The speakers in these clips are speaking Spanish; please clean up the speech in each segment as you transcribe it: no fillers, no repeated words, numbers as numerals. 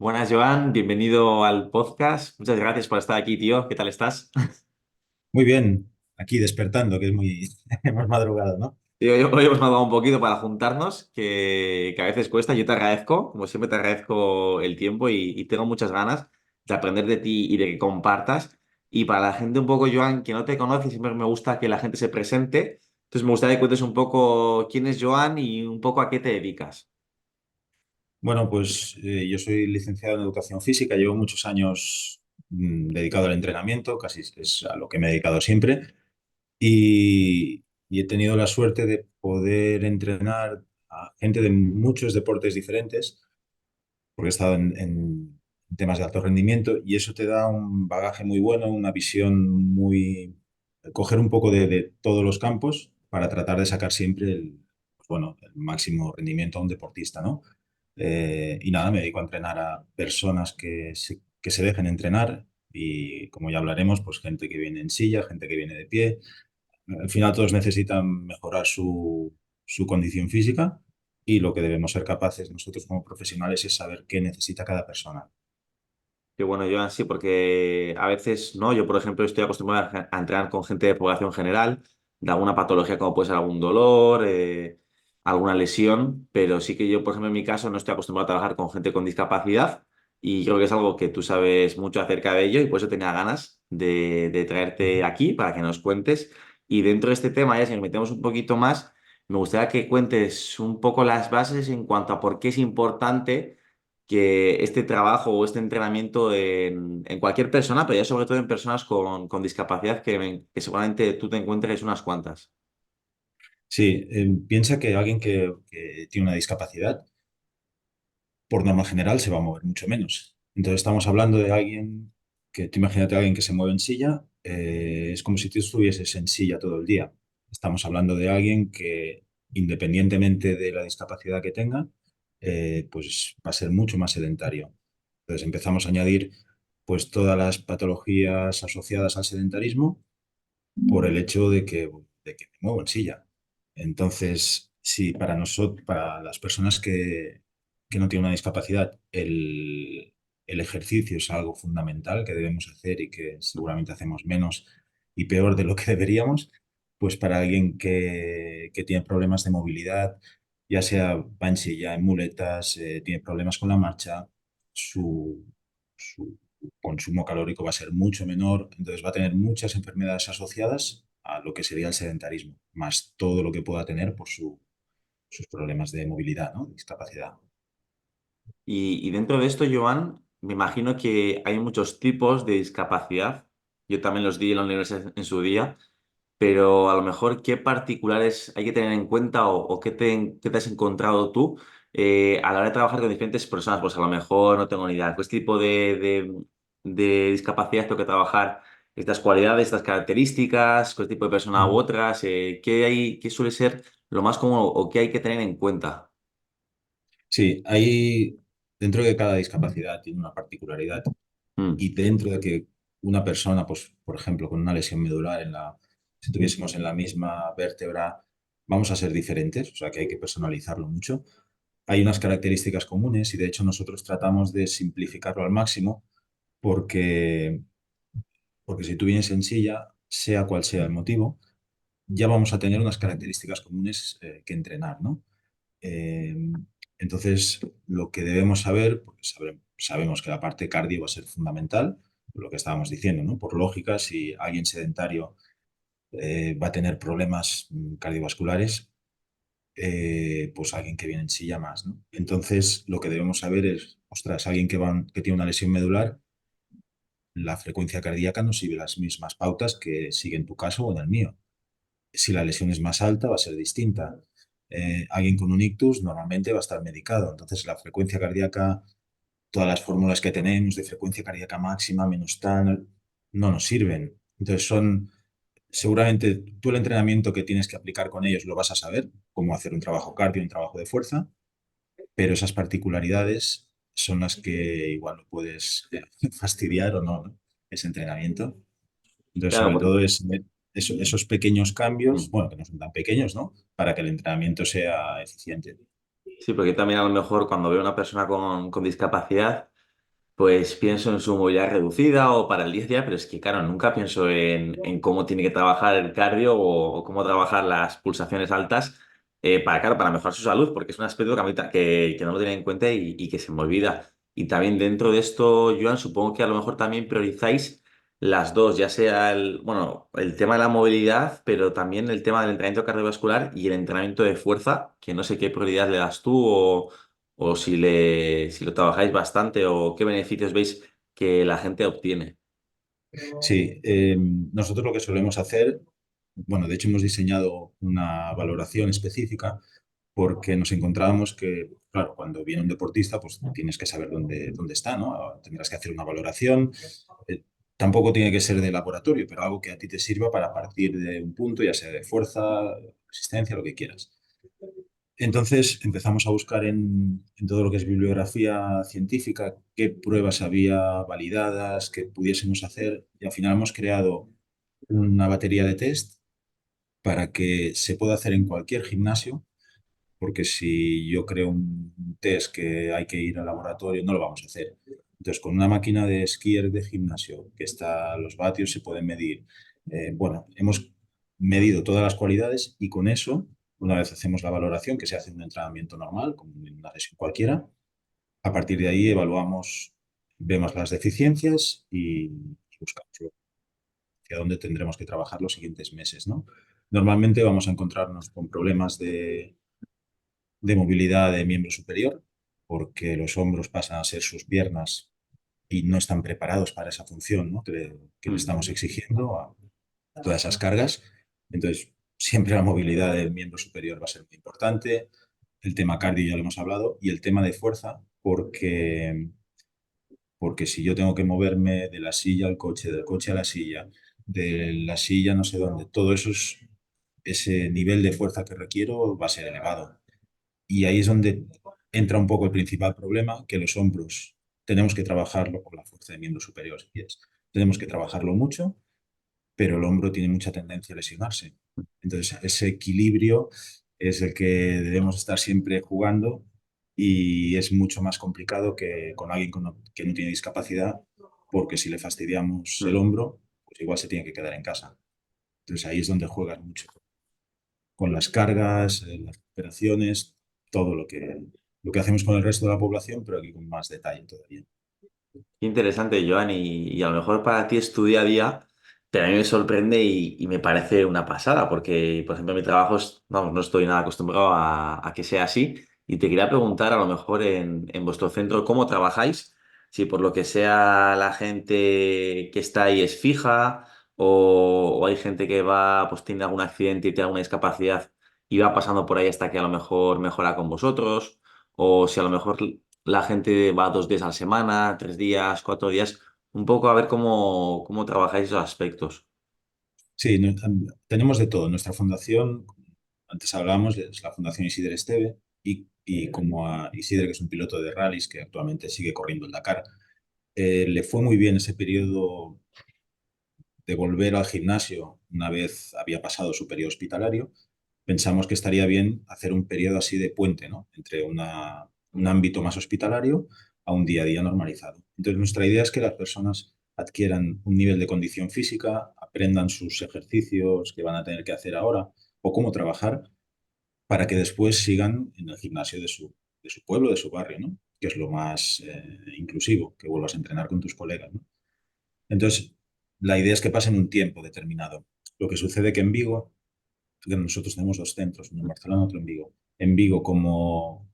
Buenas, Joan, bienvenido al podcast. Muchas gracias por estar aquí, tío. ¿Qué tal estás? Muy bien, aquí despertando, que es muy... hemos madrugado, ¿no? Tío, hoy hemos madrugado un poquito para juntarnos, que a veces cuesta. Yo te agradezco, como siempre te agradezco el tiempo y tengo muchas ganas de aprender de ti y de que compartas. Y para la gente un poco, Joan, que no te conoce, siempre me gusta que la gente se presente. Entonces me gustaría que cuentes un poco quién es Joan y un poco a qué te dedicas. Bueno, pues yo soy licenciado en educación física, llevo muchos años dedicado al entrenamiento, casi es a lo que me he dedicado siempre, y he tenido la suerte de poder entrenar a gente de muchos deportes diferentes, porque he estado en temas de alto rendimiento, y eso te da un bagaje muy bueno, una visión muy... coger un poco de todos los campos para tratar de sacar siempre pues bueno, el máximo rendimiento a un deportista, ¿no? Y nada, me dedico a entrenar a personas que se dejen entrenar y, como ya hablaremos, pues gente que viene en silla, gente que viene de pie. Al final todos necesitan mejorar su condición física y lo que debemos ser capaces nosotros como profesionales es saber qué necesita cada persona. Qué bueno, Joan, sí, porque a veces, ¿no? Yo, por ejemplo, estoy acostumbrado a entrenar con gente de población general, de alguna patología como puede ser algún dolor, alguna lesión, pero sí que yo, por ejemplo, en mi caso no estoy acostumbrado a trabajar con gente con discapacidad y creo que es algo que tú sabes mucho acerca de ello y por eso tenía ganas de traerte aquí para que nos cuentes. Y dentro de este tema, ya si nos metemos un poquito más, me gustaría que cuentes un poco las bases en cuanto a por qué es importante que este trabajo o este entrenamiento en cualquier persona, pero ya sobre todo en personas con discapacidad, que seguramente tú te encuentres unas cuantas. Sí, piensa que alguien que tiene una discapacidad, por norma general, se va a mover mucho menos. Entonces estamos hablando de alguien que, tú imagínate a alguien que se mueve en silla, es como si tú estuvieses en silla todo el día. Estamos hablando de alguien que, independientemente de la discapacidad que tenga, pues va a ser mucho más sedentario. Entonces empezamos a añadir pues todas las patologías asociadas al sedentarismo por el hecho de que me muevo en silla. Entonces, sí, para nosotros, para las personas que no tienen una discapacidad, el ejercicio es algo fundamental que debemos hacer y que seguramente hacemos menos y peor de lo que deberíamos, pues para alguien que tiene problemas de movilidad, ya sea va en silla, en muletas, tiene problemas con la marcha, su consumo calórico va a ser mucho menor, entonces va a tener muchas enfermedades asociadas a lo que sería el sedentarismo, más todo lo que pueda tener por sus problemas de movilidad, ¿no? Discapacidad. Y dentro de esto, Joan, me imagino que hay muchos tipos de discapacidad. Yo también los di en la universidad en su día, pero a lo mejor qué particulares hay que tener en cuenta o qué te has encontrado tú a la hora de trabajar con diferentes personas. Pues a lo mejor no tengo ni idea. ¿Qué tipo de discapacidad tengo que trabajar? Estas cualidades, estas características, qué tipo de persona u Ujú. otras, qué suele ser lo más común o qué hay que tener en cuenta. Sí, hay, dentro de cada discapacidad tiene una particularidad Mm. y dentro de que una persona, pues, por ejemplo, con una lesión medular si tuviésemos en la misma vértebra, vamos a ser diferentes, o sea que hay que personalizarlo mucho. Hay unas características comunes y de hecho nosotros tratamos de simplificarlo al máximo porque, porque si tú vienes en silla, sea cual sea el motivo, ya vamos a tener unas características comunes que entrenar, ¿no? Eh, entonces, lo que debemos saber, porque sabemos que la parte cardio va a ser fundamental, lo que estábamos diciendo, ¿no? Por lógica, si alguien sedentario va a tener problemas cardiovasculares, pues alguien que viene en silla más, ¿no? Entonces, lo que debemos saber es, ostras, alguien que tiene una lesión medular, la frecuencia cardíaca no sigue las mismas pautas que sigue en tu caso o en el mío. Si la lesión es más alta, va a ser distinta. Alguien con un ictus normalmente va a estar medicado. Entonces, la frecuencia cardíaca, todas las fórmulas que tenemos de frecuencia cardíaca máxima, menos tal, no nos sirven. Entonces, seguramente tú el entrenamiento que tienes que aplicar con ellos lo vas a saber, cómo hacer un trabajo cardio, un trabajo de fuerza, pero esas particularidades son las que igual lo puedes fastidiar o no, ¿no? Ese entrenamiento. Entonces, Claro, sobre porque, todo es esos pequeños cambios, mm. bueno, que no son tan pequeños, ¿no? Para que el entrenamiento sea eficiente. Sí, porque también a lo mejor cuando veo a una persona con discapacidad, Pues pienso en su movilidad reducida o para el día a día, pero es que, claro, nunca pienso en cómo tiene que trabajar el cardio o cómo trabajar las pulsaciones altas para, claro, para mejorar su salud, porque es un aspecto que, a mí que no lo tenía en cuenta y que se me olvida. Y también dentro de esto, Joan, supongo que a lo mejor también priorizáis las dos, ya sea bueno, el tema de la movilidad, pero también el tema del entrenamiento cardiovascular y el entrenamiento de fuerza, que no sé qué prioridad le das tú o si lo trabajáis bastante o qué beneficios veis que la gente obtiene. Sí, nosotros lo que solemos hacer, bueno, de hecho hemos diseñado una valoración específica porque nos encontrábamos que, claro, cuando viene un deportista, pues tienes que saber dónde está, ¿no? Tendrás que hacer una valoración. Eh, Tampoco tiene que ser de laboratorio, pero algo que a ti te sirva para partir de un punto, ya sea de fuerza, resistencia, lo que quieras. Entonces empezamos a buscar en todo lo que es bibliografía científica qué pruebas había validadas que pudiésemos hacer y al final hemos creado una batería de test para que se pueda hacer en cualquier gimnasio, porque si yo creo un test que hay que ir al laboratorio, no lo vamos a hacer. Entonces, con una máquina de esquier de gimnasio, que está, los vatios se pueden medir. Bueno, hemos medido todas las cualidades y con eso, una vez hacemos la valoración, que se hace en un entrenamiento normal, como en una sesión cualquiera, a partir de ahí evaluamos, vemos las deficiencias y buscamos hacia dónde tendremos que trabajar los siguientes meses, ¿no? Normalmente vamos a encontrarnos con problemas de movilidad de miembro superior, porque los hombros pasan a ser sus piernas y no están preparados para esa función, ¿no? Que le Mm. estamos exigiendo a todas esas cargas. Entonces, siempre la movilidad del miembro superior va a ser muy importante. El tema cardio ya lo hemos hablado y el tema de fuerza, porque si yo tengo que moverme de la silla al coche, del coche a la silla, de la silla no sé dónde, todo eso ese nivel de fuerza que requiero va a ser elevado. Y ahí es donde entra un poco el principal problema, que los hombros tenemos que trabajarlo por la fuerza de miembro superior, si quieres. Tenemos que trabajarlo mucho, pero el hombro tiene mucha tendencia a lesionarse. Entonces, ese equilibrio es el que debemos estar siempre jugando y es mucho más complicado que con alguien que no tiene discapacidad, porque si le fastidiamos el Mm. hombro, pues igual se tiene que quedar en casa. Entonces, ahí es donde juegas mucho con las cargas, las recuperaciones, todo lo que hacemos con el resto de la población, pero aquí con más detalle todavía. Qué interesante, Joan, y a lo mejor para ti es tu día a día, pero a mí me sorprende y me parece una pasada, porque, por ejemplo, mi trabajo vamos, no estoy nada acostumbrado a que sea así, y te quería preguntar a lo mejor en vuestro centro cómo trabajáis, si por lo que sea la gente que está ahí es fija, o hay gente que va, pues tiene algún accidente y tiene alguna discapacidad y va pasando por ahí hasta que a lo mejor mejora con vosotros, o si a lo mejor la gente va 2 días a la semana, 3 días, 4 días, un poco a ver cómo trabajáis esos aspectos. Sí, tenemos de todo. Nuestra fundación, antes hablábamos, es la Fundación Isidre Esteve, y como a Isidre, que es un piloto de rallies que actualmente sigue corriendo el Dakar, le fue muy bien ese periodo de volver al gimnasio una vez había pasado su periodo hospitalario. Pensamos que estaría bien hacer un periodo así de puente, ¿no? Entre un ámbito más hospitalario a un día a día normalizado. Entonces, nuestra idea es que las personas adquieran un nivel de condición física, aprendan sus ejercicios que van a tener que hacer ahora o cómo trabajar para que después sigan en el gimnasio de su pueblo, de su barrio, ¿no? Que es lo más inclusivo, que vuelvas a entrenar con tus colegas, ¿no? Entonces, la idea es que pasen un tiempo determinado. Lo que sucede que en Vigo, que nosotros tenemos dos centros, uno en Barcelona, otro en Vigo. En Vigo, como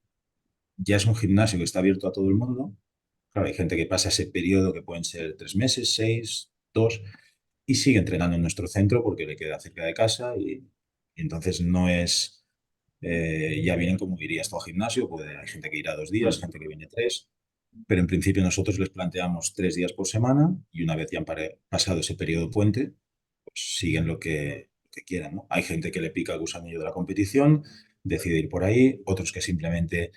ya es un gimnasio que está abierto a todo el mundo, claro, hay gente que pasa ese periodo que pueden ser 3 meses, 6, 2, y sigue entrenando en nuestro centro porque le queda cerca de casa y entonces no es, ya vienen como irías tú al gimnasio, hay gente que irá 2 días, Mm. gente que viene 3, pero en principio nosotros les planteamos 3 días por semana y una vez ya han pasado ese periodo puente, pues siguen lo que quieran, ¿no? Hay gente que le pica el gusanillo de la competición, decide ir por ahí, otros que simplemente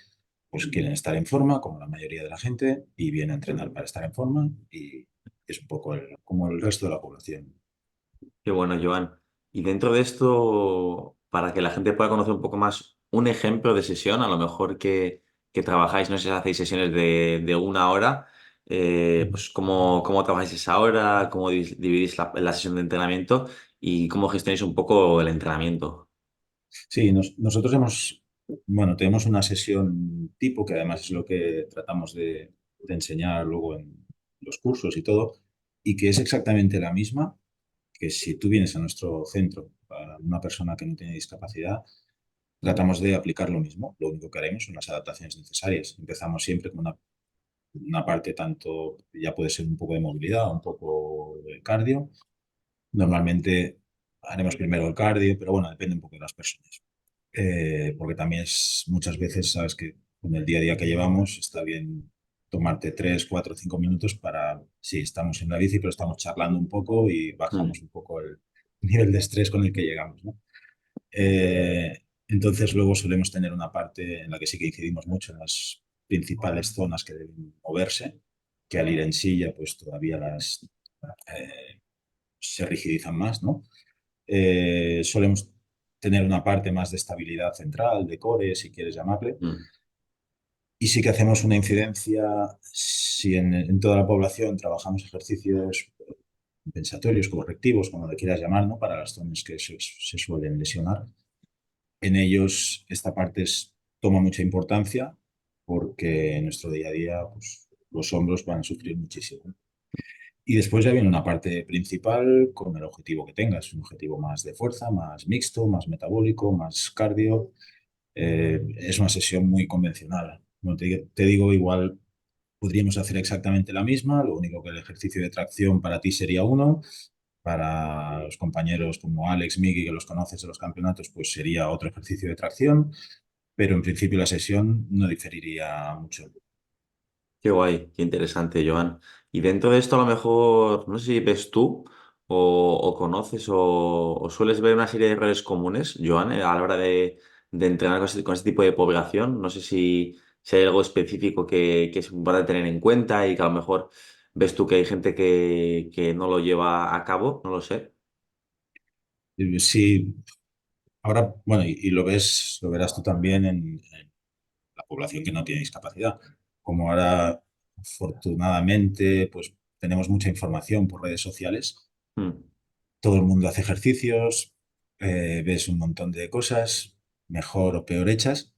pues quieren estar en forma, como la mayoría de la gente, y viene a entrenar para estar en forma y es un poco como el resto de la población. Qué bueno, Joan. Y dentro de esto, para que la gente pueda conocer un poco más, un ejemplo de sesión, a lo mejor que trabajáis, no sé si hacéis sesiones de 1 hora, Pues cómo trabajáis esa hora, cómo dividís la sesión de entrenamiento y cómo gestionáis un poco el entrenamiento. Sí, nosotros bueno, tenemos una sesión tipo, que además es lo que tratamos de enseñar luego en los cursos y todo, y que es exactamente la misma que si tú vienes a nuestro centro para una persona que no tiene discapacidad, tratamos de aplicar lo mismo. Lo único que haremos son las adaptaciones necesarias. Empezamos siempre con una parte tanto, ya puede ser un poco de movilidad, un poco de cardio. Normalmente haremos primero el cardio, pero bueno, depende un poco de las personas. Porque también es muchas veces, sabes que con el día a día que llevamos, está bien tomarte 3, 4, 5 minutos para, sí, estamos en la bici, pero estamos charlando un poco y bajamos Mm, un poco el nivel de estrés con el que llegamos, ¿no? Entonces luego solemos tener una parte en la que sí que incidimos mucho en las principales zonas que deben moverse, que al ir en silla pues todavía eh, se rigidizan más, ¿no? Solemos tener una parte más de estabilidad central, de core, si quieres llamarle, mm, y sí que hacemos una incidencia, si en toda la población trabajamos ejercicios compensatorios, correctivos, como le quieras llamar, ¿no? Para las zonas que se suelen lesionar. En ellos esta parte toma mucha importancia porque en nuestro día a día pues, los hombros van a sufrir muchísimo. Y después ya viene una parte principal con el objetivo que tengas, un objetivo más de fuerza, más mixto, más metabólico, más cardio. Es una sesión muy convencional. Como te digo, igual podríamos hacer exactamente la misma, lo único que el ejercicio de tracción para ti sería uno, para los compañeros como Alex, Miki, que los conoces de los campeonatos, pues sería otro ejercicio de tracción, pero en principio la sesión no diferiría mucho. qué guay, qué interesante, Joan. Y dentro de esto a lo mejor, no sé si ves tú o conoces o sueles ver una serie de errores comunes, Joan, a la hora de entrenar con ese tipo de población. No sé si hay algo específico que es importante tener en cuenta y que a lo mejor ves tú que hay gente que no lo lleva a cabo, no lo sé. Sí, ahora, bueno, y lo verás tú también en la población que no tiene discapacidad. Como ahora, afortunadamente, pues tenemos mucha información por redes sociales, Mm, todo el mundo hace ejercicios, ves un montón de cosas, mejor o peor hechas,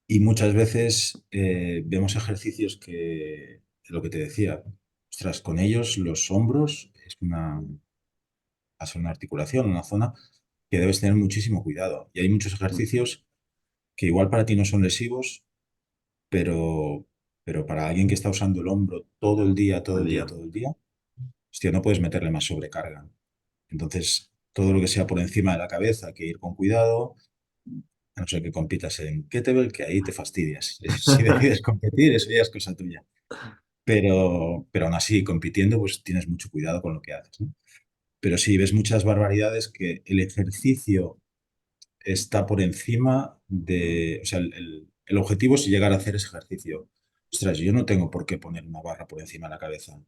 y muchas veces vemos ejercicios que, lo que te decía, ostras, con ellos los hombros es hace una articulación, una zona que debes tener muchísimo cuidado. Y hay muchos mm, ejercicios que igual para ti no son lesivos, pero, pero para alguien que está usando el hombro todo el día, todo buen el día, día. todo el día, hostia, no puedes meterle más sobrecarga. Entonces, todo lo que sea por encima de la cabeza, hay que ir con cuidado, a no ser que compitas en kettlebell, que ahí te fastidias. Si decides competir, eso ya es cosa tuya. Pero aún así, compitiendo, pues tienes mucho cuidado con lo que haces, ¿no? Pero sí, ves muchas barbaridades que el ejercicio está por encima de, o sea, el objetivo es llegar a hacer ese ejercicio. Ostras, yo no tengo por qué poner una barra por encima de la cabeza.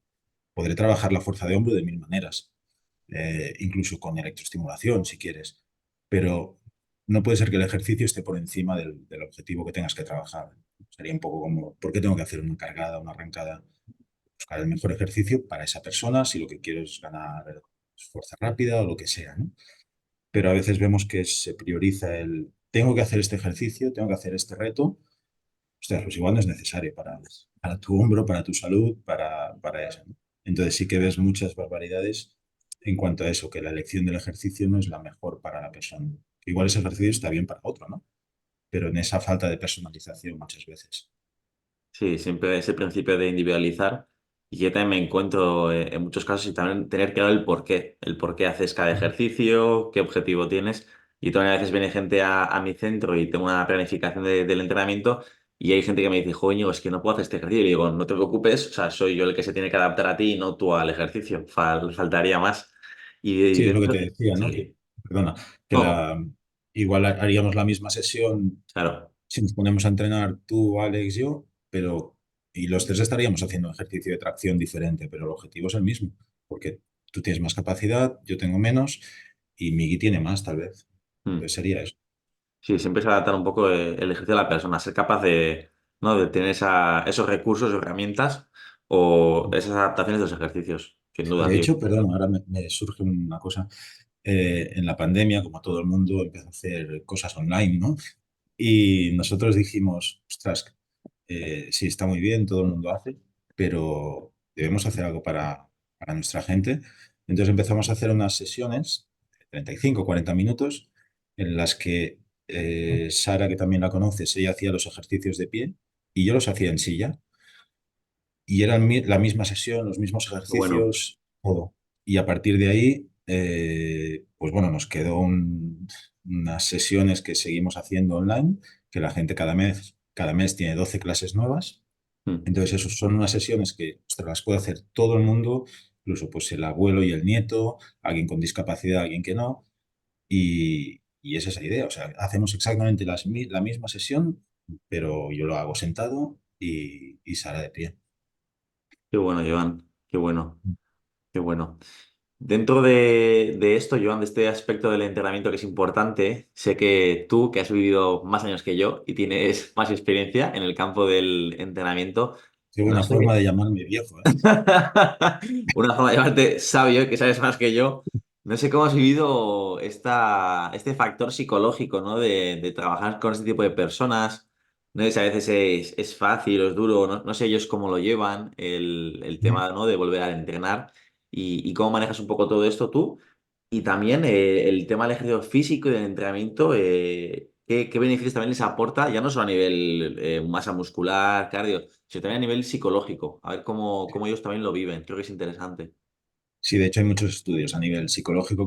Podré trabajar la fuerza de hombro de mil maneras, incluso con electroestimulación, si quieres, pero no puede ser que el ejercicio esté por encima del objetivo que tengas que trabajar. Sería un poco como, ¿por qué tengo que hacer una cargada, una arrancada? Buscar el mejor ejercicio para esa persona si lo que quiero es ganar fuerza rápida o lo que sea, ¿no? Pero a veces vemos que se prioriza tengo que hacer este ejercicio, tengo que hacer este reto. Ostras, pues igual no es necesario para tu hombro, para tu salud, para eso, ¿no? Entonces sí que ves muchas barbaridades en cuanto a eso, que la elección del ejercicio no es la mejor para la persona. Igual ese ejercicio está bien para otro, ¿no? Pero en esa falta de personalización muchas veces. Sí, siempre ese principio de individualizar y yo también me encuentro en muchos casos y también tener claro el por qué haces cada ejercicio, qué objetivo tienes. Y también a veces viene gente a mi centro y tengo una planificación del entrenamiento y hay gente que me dice, joder, es que no puedo hacer este ejercicio. Y digo, no te preocupes, o sea, soy yo el que se tiene que adaptar a ti y no tú al ejercicio. Faltaría más. Y Sí, es lo que dentro, te decía, ¿no? sí, Perdona, que no, igual haríamos la misma sesión claro. si nos ponemos a entrenar tú, Alex, yo, pero y los tres estaríamos haciendo un ejercicio de tracción diferente, pero el objetivo es el mismo, porque tú tienes más capacidad, yo tengo menos y Migi tiene más, tal vez. Mm. Entonces sería eso. Sí, siempre es adaptar un poco el ejercicio a la persona, ser capaz de, ¿no? de tener esos recursos, herramientas o esas adaptaciones de los ejercicios, sin duda, De tío. hecho, perdón, ahora me surge una cosa. En la pandemia, como todo el mundo, empezó a hacer cosas online, ¿no? Y nosotros dijimos, ostras, sí, está muy bien, todo el mundo hace, pero debemos hacer algo para nuestra gente. Entonces empezamos a hacer unas sesiones de 35, 40 minutos en las que Sara, que también la conoces, ella hacía los ejercicios de pie y yo los hacía en silla. Y eran la misma sesión, los mismos Bueno, ejercicios, todo. Y a partir de ahí, pues bueno, nos quedó unas sesiones que seguimos haciendo online, que la gente cada mes tiene 12 clases nuevas. mm, Entonces, eso son unas sesiones que ostras, las puede hacer todo el mundo, incluso pues el abuelo y el nieto, alguien con discapacidad, alguien que no. Y es esa idea. O sea, hacemos exactamente la misma sesión, pero yo lo hago sentado y Sara de pie. qué bueno, Joan, qué bueno, qué bueno. Dentro de esto, Joan, de este aspecto del entrenamiento que es importante, sé que tú, que has vivido más años que yo y tienes más experiencia en el campo del entrenamiento, Qué no buena forma sé. de llamarme viejo, ¿eh? Una forma de llamarte sabio, que sabes más que yo. No sé cómo has vivido este factor psicológico, ¿no? De trabajar con este tipo de personas. No sé si a veces es fácil o es duro, no sé ellos cómo lo llevan, el tema, ¿no? De volver a entrenar y cómo manejas un poco todo esto tú. Y también el tema del ejercicio físico y del entrenamiento, ¿qué beneficios también les aporta, ya no solo a nivel masa muscular, cardio, sino también a nivel psicológico? A ver cómo ellos también lo viven. Creo que es interesante. Sí, de hecho hay muchos estudios a nivel psicológico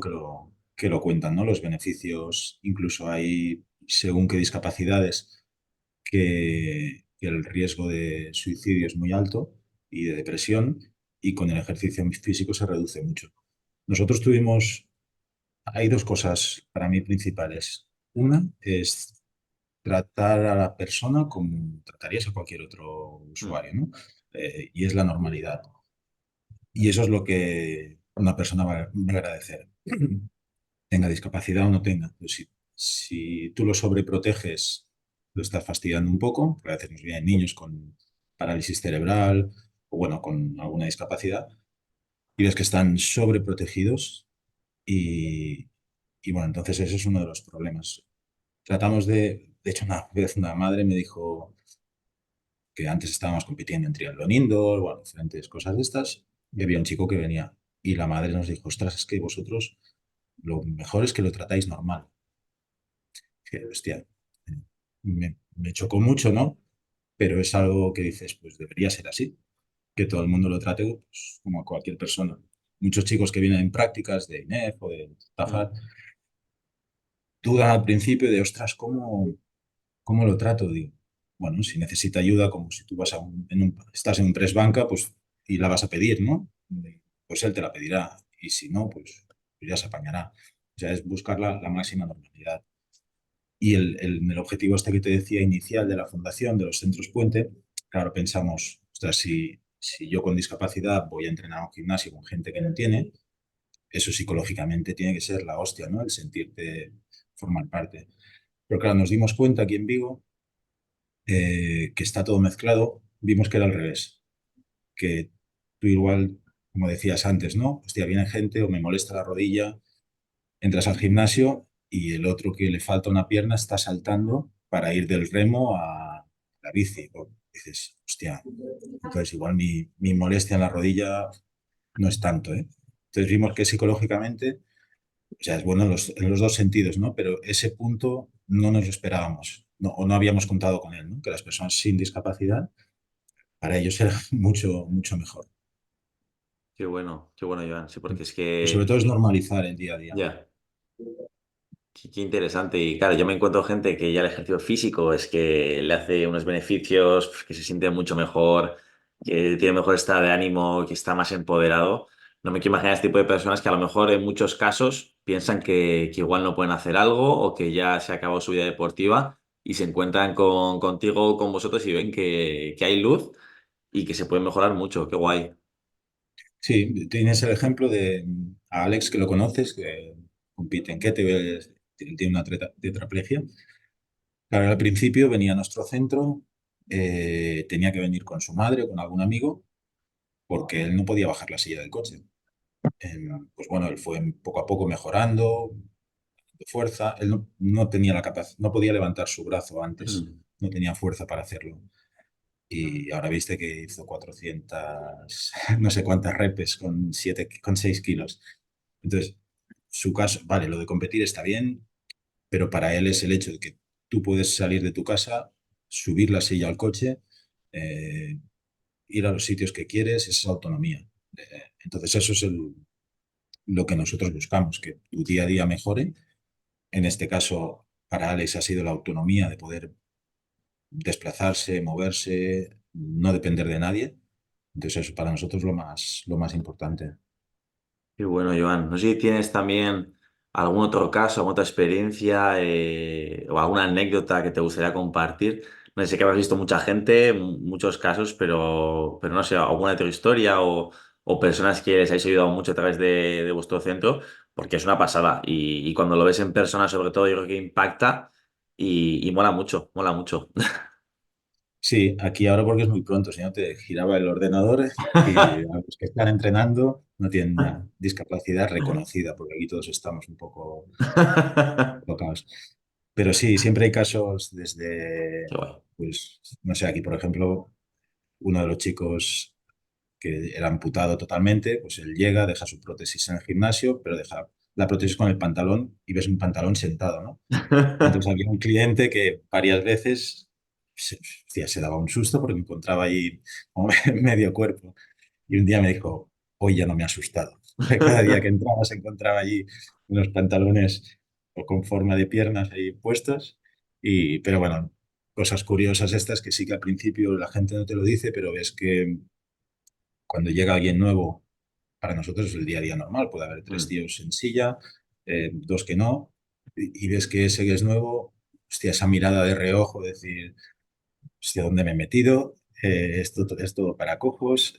que lo cuentan, ¿no? Los beneficios, incluso hay, según qué discapacidades, que el riesgo de suicidio es muy alto y de depresión, y con el ejercicio físico se reduce mucho. Nosotros tuvimos, hay dos cosas para mí principales. Una es tratar a la persona como tratarías a cualquier otro Mm, usuario, ¿no? Y es la normalidad. Y eso es lo que una persona va a agradecer, tenga discapacidad o no tenga. Pues si tú lo sobreproteges, lo estás fastidiando un poco, porque a veces nos vienen niños con parálisis cerebral o bueno, con alguna discapacidad, y ves que están sobreprotegidos y, y bueno, entonces ese es uno de los problemas. Tratamos de hecho, una vez una madre me dijo que antes estábamos compitiendo en triatlón indoor, bueno, diferentes cosas de estas, y había un chico que venía y la madre nos dijo, ostras, es que vosotros lo mejor es que lo tratáis normal. Que, hostia, me chocó mucho, ¿no? Pero es algo que dices, pues debería ser así, que todo el mundo lo trate pues, como a cualquier persona. Muchos chicos que vienen en prácticas de INEF o de mm, TAFAT dudan al principio de, ostras, ¿cómo lo trato? Digo, bueno, si necesita ayuda, como si tú vas estás en un press banca, pues, y la vas a pedir, ¿no? Pues él te la pedirá. Y si no, pues ya se apañará. O sea, es buscar la máxima normalidad. Y el objetivo este que te decía inicial de la fundación, de los centros puente, claro, pensamos, ostras, si yo con discapacidad voy a entrenar a un gimnasio con gente que no tiene, eso psicológicamente tiene que ser la hostia, ¿no? El sentirte formar parte. Pero claro, nos dimos cuenta aquí en Vigo que está todo mezclado, vimos que era al revés, que tú igual, como decías antes, ¿no? Hostia, viene gente o me molesta la rodilla, entras al gimnasio y el otro que le falta una pierna está saltando para ir del remo a la bici. O dices, hostia, entonces igual mi molestia en la rodilla no es tanto, ¿eh? Entonces vimos que psicológicamente, o sea, es bueno en los dos sentidos, ¿no? Pero ese punto no nos lo esperábamos, no, o no habíamos contado con él, ¿no? Que las personas sin discapacidad para ellos era mucho, mucho mejor. qué bueno, Joan. Sí, porque es Pero sobre que, todo es normalizar el día a día. ya, qué interesante. Y claro, yo me encuentro gente que ya el ejercicio físico es que le hace unos beneficios, pues, que se siente mucho mejor, que tiene mejor estado de ánimo, que está más empoderado. No me quiero imaginar este tipo de personas que a lo mejor en muchos casos piensan que igual no pueden hacer algo o que ya se acabó su vida deportiva y se encuentran contigo o con vosotros y ven que hay luz y que se puede mejorar mucho. Qué guay. Sí, tienes el ejemplo de a Alex, que lo conoces, que compite en kettlebell, tiene una tetraplegia. Claro, al principio venía a nuestro centro, tenía que venir con su madre o con algún amigo, porque él no podía bajar la silla del coche. Pues bueno, él fue poco a poco mejorando de fuerza. Él no tenía la capacidad, no podía levantar su brazo antes, Mm. no tenía fuerza para hacerlo. Y ahora viste que hizo 400, no sé cuántas repes con 6 kilos. Entonces, su caso, vale, lo de competir está bien, pero para él es el hecho de que tú puedes salir de tu casa, subir la silla al coche, eh, ir a los sitios que quieres, esa autonomía. Entonces, eso es lo que nosotros buscamos, que tu día a día mejore. En este caso, para Alex ha sido la autonomía de poder desplazarse, moverse, no depender de nadie. Entonces, eso para nosotros es lo más importante. Qué bueno, Joan. No sé si tienes también algún otro caso, alguna otra experiencia o alguna anécdota que te gustaría compartir. No sé que habrás visto mucha gente, muchos casos, pero no sé, alguna otra historia o personas que les habéis ayudado mucho a través de vuestro centro, porque es una pasada. Y cuando lo ves en persona, sobre todo, yo creo que impacta y mola mucho, mola mucho. Sí, aquí ahora porque es muy pronto, si no te giraba el ordenador y a los que están entrenando no tienen una discapacidad reconocida, porque aquí todos estamos un poco tocados. Pero sí, siempre hay casos Qué desde, guay. pues, no sé, aquí por ejemplo, uno de los chicos que era amputado totalmente, pues él llega, deja su prótesis en el gimnasio, pero deja la prótesis con el pantalón y ves un pantalón sentado, ¿no? Entonces había un cliente que varias veces hostia, se daba un susto porque me encontraba ahí como medio cuerpo. Y un día me dijo, hoy ya no me ha asustado. Cada día que entraba se encontraba allí unos pantalones o con forma de piernas ahí puestos. Pero bueno, cosas curiosas estas que sí que al principio la gente no te lo dice, pero ves que cuando llega alguien nuevo, para nosotros es el día a día normal. Puede haber 3 tíos en silla, 2 que no, y ves que ese que es nuevo, hostia, esa mirada de reojo, decir, hostia, ¿dónde me he metido? Esto es todo para cojos.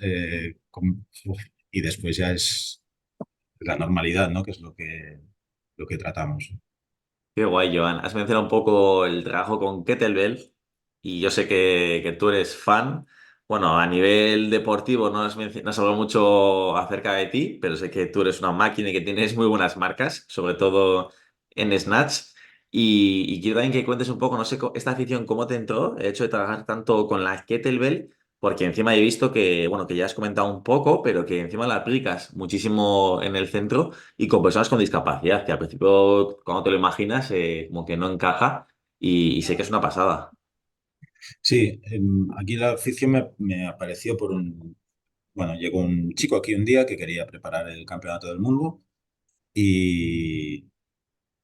Uf, y después ya es la normalidad, ¿no? Que es lo que tratamos. Qué guay, Joan. Has mencionado un poco el trabajo con Kettlebell y yo sé que tú eres fan. Bueno, a nivel deportivo no has hablado mucho acerca de ti, pero sé que tú eres una máquina y que tienes muy buenas marcas, sobre todo en Snatch. Y quiero también que cuentes un poco, no sé, esta afición, cómo te entró, el hecho de trabajar tanto con la Kettlebell, porque encima he visto que, bueno, que ya has comentado un poco, pero que encima la aplicas muchísimo en el centro y con personas con discapacidad, que al principio, cuando te lo imaginas, como que no encaja y sé que es una pasada. Sí, aquí la afición me apareció bueno, llegó un chico aquí un día que quería preparar el campeonato del mundo y,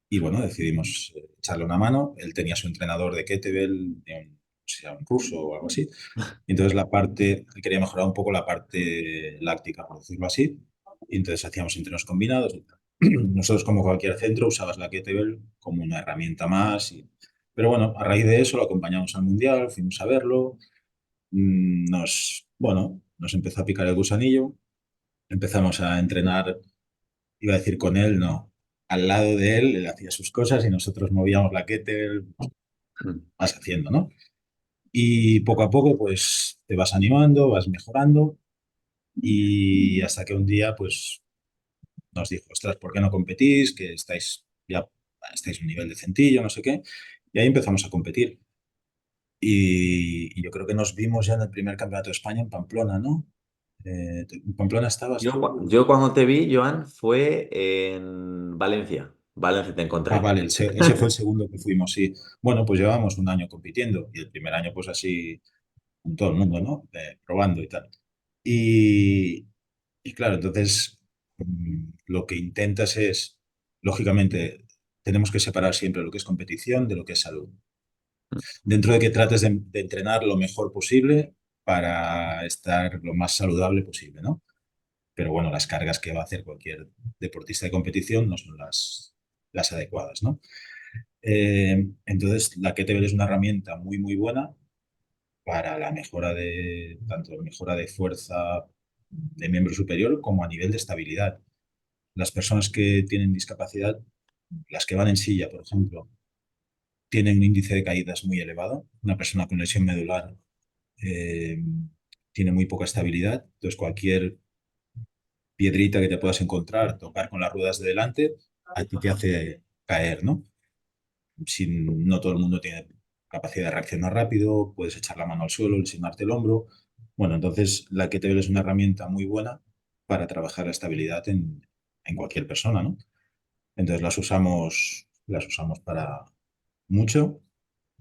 y bueno, decidimos echarle una mano. Él tenía su entrenador de kettlebell, de un curso o algo así. Y entonces él quería mejorar un poco la parte láctica, por decirlo así. Y entonces hacíamos entrenos combinados. Y tal. Nosotros, como cualquier centro, usabas la kettlebell como una herramienta más. Pero bueno, a raíz de eso lo acompañamos al Mundial, fuimos a verlo. Nos empezó a picar el gusanillo. Empezamos a entrenar, iba a decir con él, no. Al lado de él, él hacía sus cosas y nosotros movíamos la kettlebell, vas haciendo, ¿no? Y poco a poco, pues te vas animando, vas mejorando y hasta que un día, pues nos dijo, ostras, ¿por qué no competís? Que estáis a un nivel decentillo, no sé qué. Y ahí empezamos a competir. Y yo creo que nos vimos ya en el primer campeonato de España en Pamplona, ¿no? ¿En Pamplona estabas tú? Yo cuando te vi, Joan, fue en Valencia. Valencia te Ah, encontré. vale, ese fue el segundo que fuimos, sí. Bueno, pues llevamos un año compitiendo y el primer año, pues así, con todo el mundo, ¿no? Probando y tal. Y, y claro, entonces lo que intentas es, lógicamente, tenemos que separar siempre lo que es competición de lo que es salud. Dentro de que trates de entrenar lo mejor posible para estar lo más saludable posible, ¿no? Pero bueno, las cargas que va a hacer cualquier deportista de competición no son las adecuadas, ¿no? Entonces, la kettlebell es una herramienta muy, muy buena para la mejora tanto mejora de fuerza de miembro superior como a nivel de estabilidad. Las personas que tienen discapacidad, las que van en silla, por ejemplo, tienen un índice de caídas muy elevado. Una persona con lesión medular, eh, tiene muy poca estabilidad, entonces cualquier piedrita que te puedas encontrar, tocar con las ruedas de delante, a ti te hace caer, ¿no? Si no todo el mundo tiene capacidad de reaccionar rápido, puedes echar la mano al suelo, lesionarte el hombro. Bueno, entonces la kettlebell es una herramienta muy buena para trabajar la estabilidad en cualquier persona, ¿no? Entonces las usamos para mucho,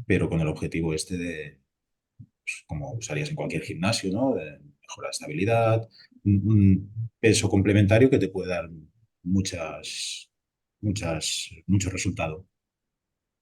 pero con el objetivo este de, pues, como usarías en cualquier gimnasio, ¿no? De mejorar estabilidad, un peso complementario que te puede dar mucho resultado.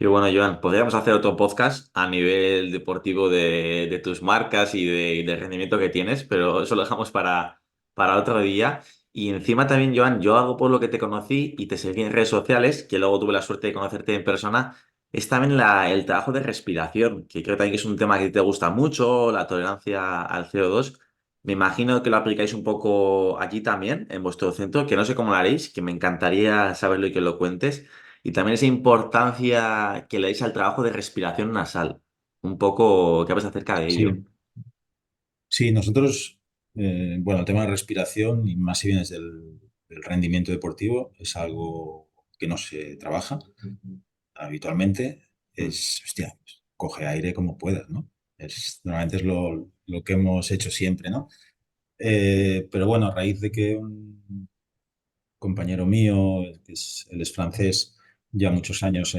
Y bueno, Joan, podríamos hacer otro podcast a nivel deportivo de tus marcas y del rendimiento que tienes, pero eso lo dejamos para otro día. Y encima también, Joan, yo hago por lo que te conocí y te seguí en redes sociales, que luego tuve la suerte de conocerte en persona, es también el trabajo de respiración, que creo también que es un tema que te gusta mucho, la tolerancia al CO2. Me imagino que lo aplicáis un poco allí también, en vuestro centro, que no sé cómo lo haréis, que me encantaría saberlo y que lo cuentes. Y también esa importancia que le dais al trabajo de respiración nasal. Un poco, ¿qué hablas acerca de ello? Sí, sí, nosotros, bueno, el tema de respiración, y más si vienes del rendimiento deportivo, es algo que no se trabaja habitualmente. Mm. Hostia, pues, coge aire como puedas, ¿no? Normalmente es lo que hemos hecho siempre, ¿no? Pero bueno, a raíz de que un compañero mío, él es francés, ya muchos años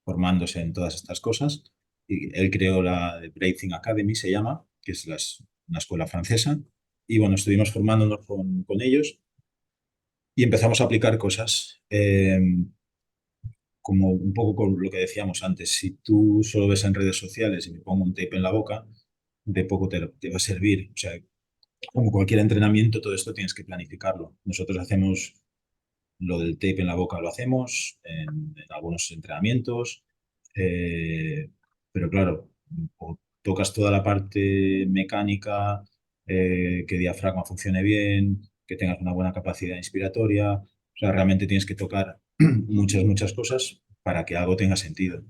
formándose en todas estas cosas, y él creó la Breathing Academy, se llama, que es una escuela francesa, y bueno, estuvimos formándonos con ellos y empezamos a aplicar cosas. Como un poco con lo que decíamos antes, si tú solo ves en redes sociales y me pongo un tape en la boca, de poco te va a servir. O sea, como cualquier entrenamiento, todo esto tienes que planificarlo. Nosotros hacemos lo del tape en la boca, lo hacemos en algunos entrenamientos, eh, pero claro, o tocas toda la parte mecánica, que diafragma funcione bien, que tengas una buena capacidad inspiratoria. O sea, realmente tienes que tocar muchas cosas para que algo tenga sentido.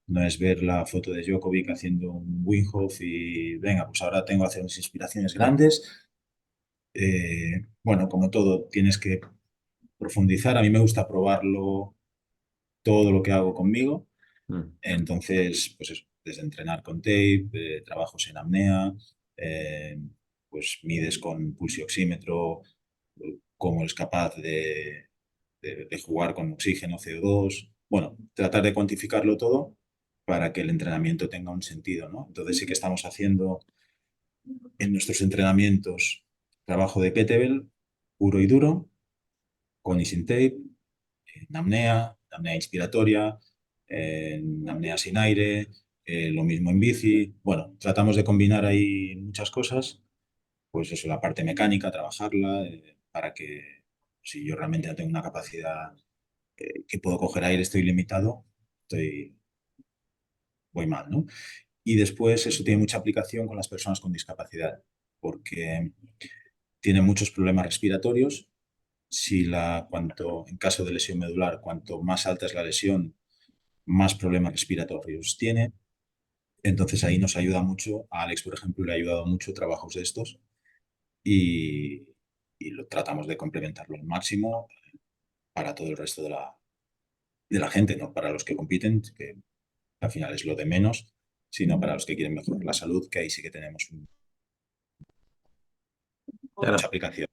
No es ver la foto de Djokovic haciendo un Wim Hof y venga, pues ahora tengo que hacer unas inspiraciones grandes. Bueno, como todo, tienes que profundizar. A mí me gusta probarlo todo lo que hago conmigo. Mm. Entonces, pues eso, desde entrenar con tape, trabajos en apnea, pues mides con pulsioxímetro cómo eres capaz de jugar con oxígeno, CO2. Bueno, tratar de cuantificarlo todo para que el entrenamiento tenga un sentido, ¿no? Entonces sí que estamos haciendo en nuestros entrenamientos trabajo de kettlebell puro y duro, con y sin tape, en apnea inspiratoria, en apnea sin aire, lo mismo en bici. Bueno, tratamos de combinar ahí muchas cosas, pues eso, la parte mecánica, trabajarla, para que si yo realmente no tengo una capacidad, que puedo coger aire, estoy limitado, estoy, voy mal, ¿no? Y después eso tiene mucha aplicación con las personas con discapacidad, porque tienen muchos problemas respiratorios. En caso de lesión medular, cuanto más alta es la lesión, más problemas respiratorios tiene. Entonces ahí nos ayuda mucho. A Alex, por ejemplo, le ha ayudado mucho trabajos de estos y, y lo tratamos de complementarlo al máximo para todo el resto de la gente, no para los que compiten, que al final es lo de menos, sino para los que quieren mejorar la salud, que ahí sí que tenemos mucha Claro. aplicación.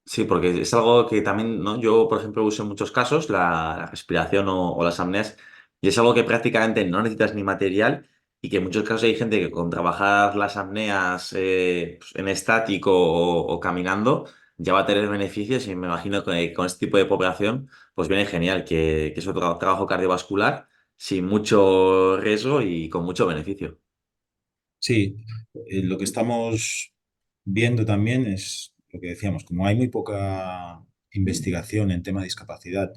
Sí, porque es algo que también, ¿no? Yo, por ejemplo, uso en muchos casos la respiración o las apneas y es algo que prácticamente no necesitas ni material y que en muchos casos hay gente que con trabajar las apneas pues, en estático o caminando ya va a tener beneficios y me imagino que con este tipo de población pues viene genial, que es otro trabajo cardiovascular sin mucho riesgo y con mucho beneficio. Sí, lo que estamos viendo también es lo que decíamos, como hay muy poca investigación en tema de discapacidad,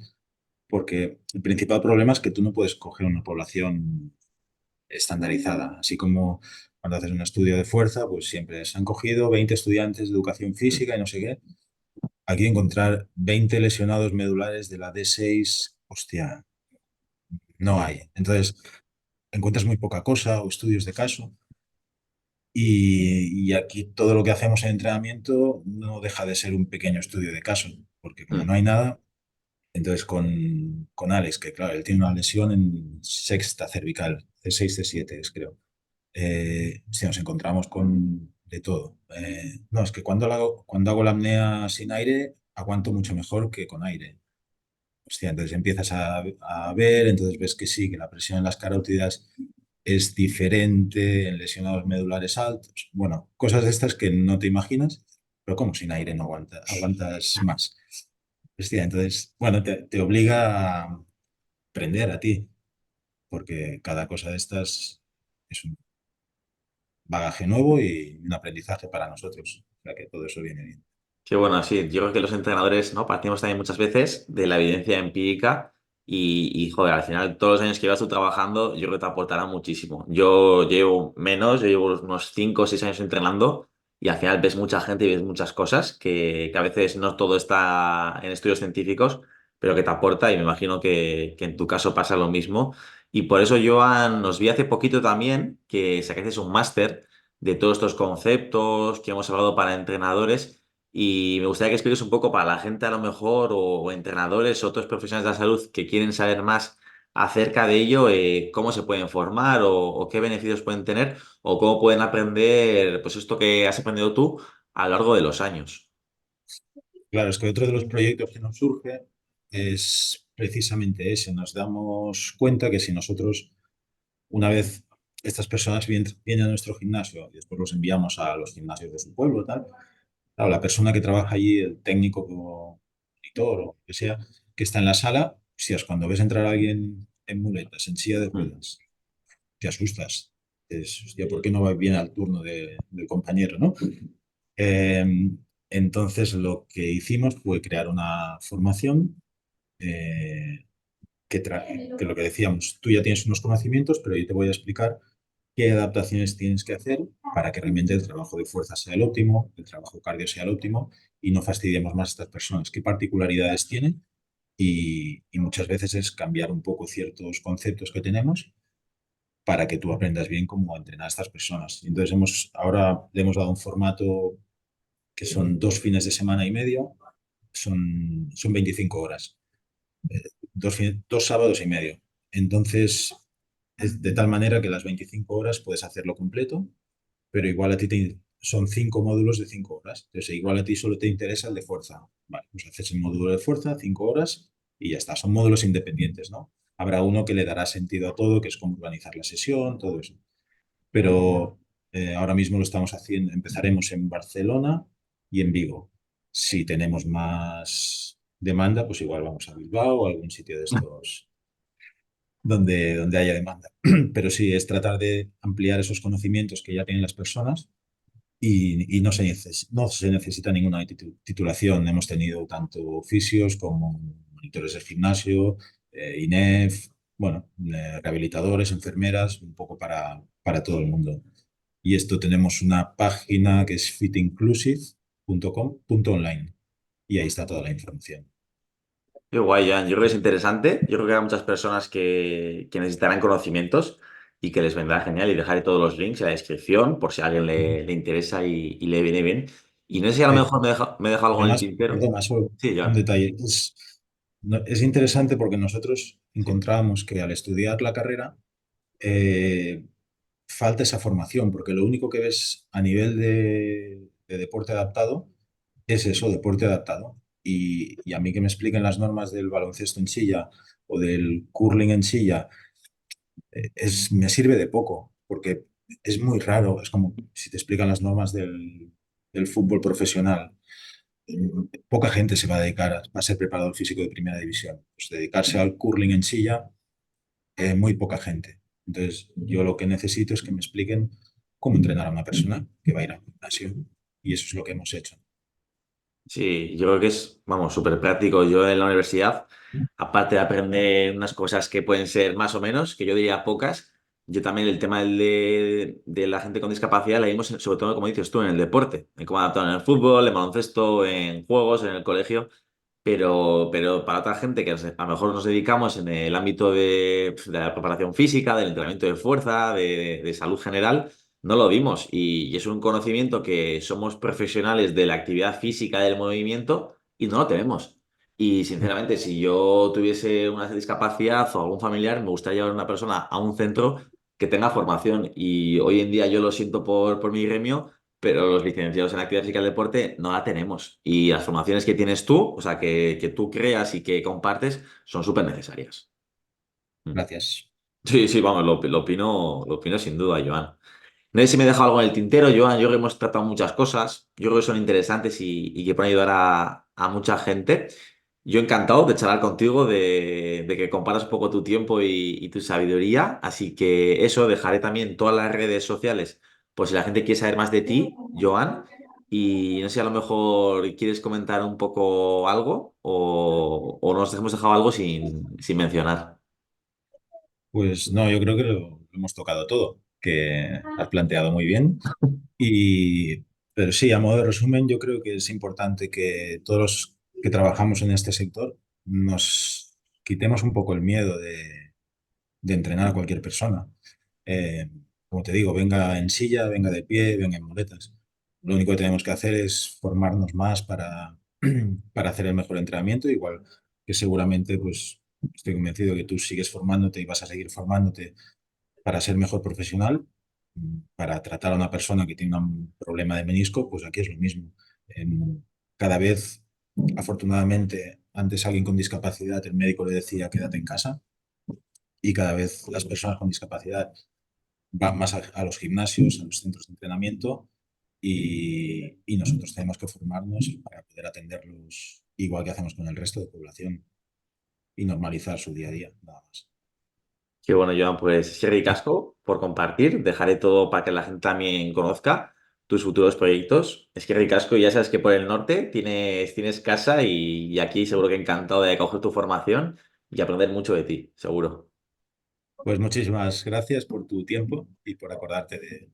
porque el principal problema es que tú no puedes coger una población estandarizada, así como cuando haces un estudio de fuerza, pues siempre se han cogido 20 estudiantes de educación Mm. física y no sé qué. Aquí encontrar 20 lesionados medulares de la D6, hostia, no hay. Entonces, encuentras muy poca cosa o estudios de caso. Y aquí todo lo que hacemos en entrenamiento no deja de ser un pequeño estudio de caso, porque como no Mm. hay nada, entonces con Alex, que claro, él tiene una lesión en sexta cervical, C6, C7 es creo. Sí, nos encontramos con de todo. No, es que cuando hago la apnea sin aire, aguanto mucho mejor que con aire. Hostia, entonces empiezas a ver, entonces ves que sí, que la presión en las carótidas es diferente en lesionados medulares altos. Bueno, cosas de estas que no te imaginas, pero como sin aire no aguantas más. Hostia, entonces, bueno, te obliga a aprender a ti, porque cada cosa de estas es un bagaje nuevo y un aprendizaje para nosotros. O sea que todo eso viene bien. Sí, bueno, sí, yo creo que los entrenadores, ¿no? Partimos también muchas veces de la evidencia empírica joder, al final, todos los años que llevas tú trabajando, yo creo que te aportará muchísimo. Yo llevo menos, yo llevo unos 5 o 6 años entrenando y al final ves mucha gente y ves muchas cosas que a veces no todo está en estudios científicos, pero que te aporta y me imagino que en tu caso pasa lo mismo. Y por eso, Joan, nos vi hace poquito también que sacaste un máster de todos estos conceptos que hemos hablado para entrenadores. Y me gustaría que expliques un poco para la gente a lo mejor, o entrenadores o otros profesionales de la salud que quieren saber más acerca de ello, cómo se pueden formar o qué beneficios pueden tener o cómo pueden aprender, pues esto que has aprendido tú a lo largo de los años. Claro, es que otro de los proyectos que nos surge es precisamente ese. Nos damos cuenta que si nosotros, una vez estas personas vienen a nuestro gimnasio y después los enviamos a los gimnasios de su pueblo, tal, claro, la persona que trabaja allí, el técnico o monitor o lo que sea, que está en la sala, si es cuando ves entrar a alguien en muletas, en silla de Mm. ruedas, te asustas. Es, hostia, ¿por qué no va bien al turno del compañero, ¿no? Eh, entonces, lo que hicimos fue crear una formación eh, que lo que decíamos, tú ya tienes unos conocimientos, pero yo te voy a explicar qué adaptaciones tienes que hacer para que realmente el trabajo de fuerza sea el óptimo, el trabajo cardio sea el óptimo y no fastidiemos más a estas personas. ¿Qué particularidades tienen? Y muchas veces es cambiar un poco ciertos conceptos que tenemos para que tú aprendas bien cómo entrenar a estas personas. Entonces ahora le hemos dado un formato que son 2 fines de semana y medio, son 25 horas, 2 sábados y medio. Entonces, es de tal manera que las 25 horas puedes hacerlo completo, pero igual a ti son 5 módulos de 5 horas. Entonces, igual a ti solo te interesa el de fuerza. Vale, pues haces el módulo de fuerza, 5 horas y ya está. Son módulos independientes, ¿no? Habrá uno que le dará sentido a todo, que es cómo organizar la sesión, todo eso. Pero ahora mismo lo estamos haciendo, empezaremos en Barcelona y en Vigo. Si tenemos más demanda, pues igual vamos a Bilbao o algún sitio de estos donde haya demanda. Pero sí, es tratar de ampliar esos conocimientos que ya tienen las personas y no se necesita ninguna titulación. Hemos tenido tanto fisios como monitores de gimnasio, INEF, bueno, rehabilitadores, enfermeras, un poco para todo el mundo. Y esto tenemos una página que es fitinclusive.com.online y ahí está toda la información. Qué guay, Joan. Yo creo que es interesante. Yo creo que hay muchas personas que necesitarán conocimientos y que les vendrá genial. Y dejaré todos los links en la descripción por si a alguien le interesa y le viene bien. Y no sé si a lo Eh, mejor me dejo algo en el Además, tintero. perdona, solo Sí, un Joan. detalle. Es interesante porque nosotros Sí. encontrábamos que al estudiar la carrera eh, falta esa formación, porque lo único que ves a nivel de deporte adaptado es eso, deporte adaptado. Y a mí que me expliquen las normas del baloncesto en silla o del curling en silla, me sirve de poco, porque es muy raro. Es como si te explican las normas del fútbol profesional. Poca gente se va a dedicar a ser preparador físico de primera división. Pues dedicarse al curling en silla, muy poca gente. Entonces, yo lo que necesito es que me expliquen cómo entrenar a una persona que va a ir al gimnasio. Y eso es lo que hemos hecho. Sí, yo creo que es, vamos, súper práctico. Yo en la universidad, aparte de aprender unas cosas que pueden ser más o menos, que yo diría pocas, yo también el tema de la gente con discapacidad la vimos sobre todo, como dices tú, en el deporte, en cómo adaptar en el fútbol, en baloncesto, en juegos, en el colegio. Pero para otra gente que a lo mejor nos dedicamos en el ámbito de la preparación física, del entrenamiento de fuerza, de salud general, no lo vimos. Y es un conocimiento que somos profesionales de la actividad física del movimiento y no lo tenemos. Y sinceramente, si yo tuviese una discapacidad o algún familiar, me gustaría llevar a una persona a un centro que tenga formación. Y hoy en día yo lo siento por mi gremio, pero los licenciados en actividad física y deporte no la tenemos. Y las formaciones que tienes tú, o sea, que tú creas y que compartes, son súper necesarias. Mm. Gracias. Sí, sí, vamos, lo opino sin duda, Joan. No sé si me he dejado algo en el tintero, Joan. Yo creo que hemos tratado muchas cosas. Yo creo que son interesantes y que pueden ayudar a mucha gente. Yo encantado de charlar contigo, de que compartas un poco tu tiempo y tu sabiduría. Así que eso, dejaré también todas las redes sociales, pues si la gente quiere saber más de ti, Joan. Y no sé si a lo mejor quieres comentar un poco algo o nos hemos dejado algo sin mencionar. Pues no, yo creo que lo hemos tocado todo, que has planteado muy bien. Y, pero sí, a modo de resumen, yo creo que es importante que todos los que trabajamos en este sector nos quitemos un poco el miedo de entrenar a cualquier persona. Eh, Como te digo, venga en silla, venga de pie, venga en muletas. Lo único que tenemos que hacer es formarnos más para hacer el mejor entrenamiento, igual que seguramente, pues estoy convencido que tú sigues formándote y vas a seguir formándote para ser mejor profesional, para tratar a una persona que tiene un problema de menisco, pues aquí es lo mismo. Cada vez, afortunadamente, antes alguien con discapacidad, el médico le decía quédate en casa, y cada vez las personas con discapacidad van más a los gimnasios, a los centros de entrenamiento, y nosotros tenemos que formarnos para poder atenderlos igual que hacemos con el resto de población y normalizar su día a día, nada más. Qué bueno, Joan, pues Sergi Casco por compartir. Dejaré todo para que la gente también conozca tus futuros proyectos. Es que Casco, ya sabes que por el norte tienes casa y aquí seguro que encantado de coger tu formación y aprender mucho de ti, seguro. Pues muchísimas gracias por tu tiempo y por acordarte de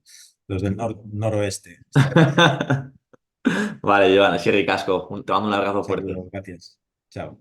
los del noroeste. Estaré muy bien. Vale, Joan, Sergi Casco, te mando un abrazo fuerte. Saludos, gracias. Chao.